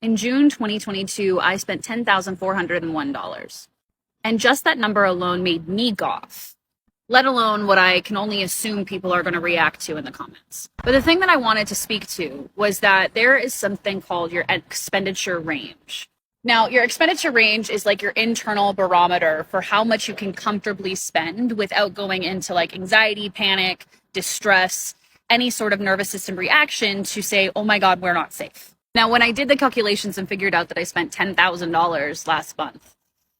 In June 2022, I spent $10,401. And just that number alone made me gawk, let alone what I can only assume people are going to react to in the comments. But the thing that I wanted to speak to was that there is something called your expenditure range. Now, your expenditure range is like your internal barometer for how much you can comfortably spend without going into like anxiety, panic, distress, any sort of nervous system reaction to say, oh my God, we're not safe. Now, when I did the calculations and figured out that I spent $10,000 last month,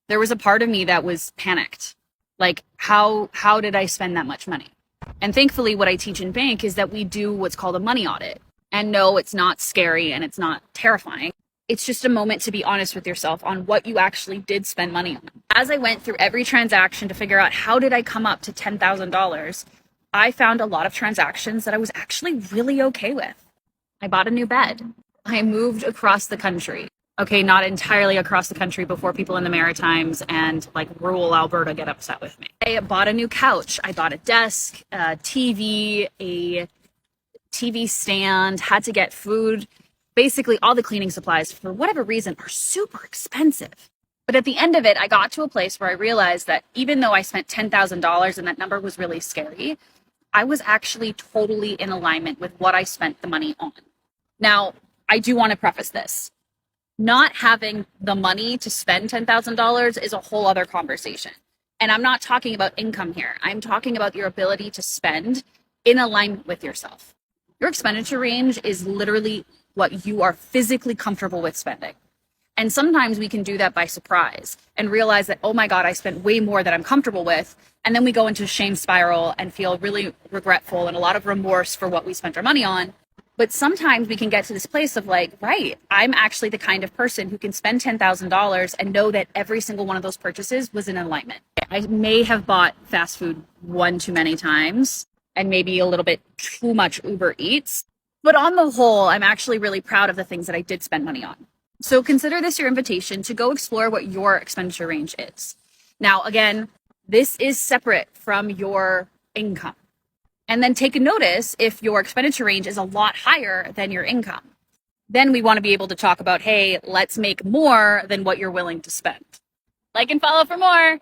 there was a part of me that was panicked. Like, how did I spend that much money? And thankfully, what I teach in bank is that we do what's called a money audit. And no, it's not scary and it's not terrifying. It's just a moment to be honest with yourself on what you actually did spend money on. As I went through every transaction to figure out how did I come up to $10,000, I found a lot of transactions that I was actually really okay with. I bought a new bed. I moved across the country. Okay, not entirely across the country before people in the Maritimes and like rural Alberta get upset with me. I bought a new couch. I bought a desk, a TV stand, had to get food. Basically, all the cleaning supplies, for whatever reason, are super expensive. But at the end of it, I got to a place where I realized that even though I spent $10,000 and that number was really scary, I was actually totally in alignment with what I spent the money on. Now, I do want to preface this. Not having the money to spend $10,000 is a whole other conversation. And I'm not talking about income here. I'm talking about your ability to spend in alignment with yourself. Your expenditure range is literally what you are physically comfortable with spending. And sometimes we can do that by surprise and realize that, oh my God, I spent way more than I'm comfortable with. And then we go into a shame spiral and feel really regretful and a lot of remorse for what we spent our money on. But sometimes we can get to this place of like, right, I'm actually the kind of person who can spend $10,000 and know that every single one of those purchases was in alignment. I may have bought fast food one too many times and maybe a little bit too much Uber Eats. But on the whole, I'm actually really proud of the things that I did spend money on. So consider this your invitation to go explore what your expenditure range is. Now, again, this is separate from your income. And then take a notice if your expenditure range is a lot higher than your income. Then we want to be able to talk about, hey, let's make more than what you're willing to spend. Like and follow for more.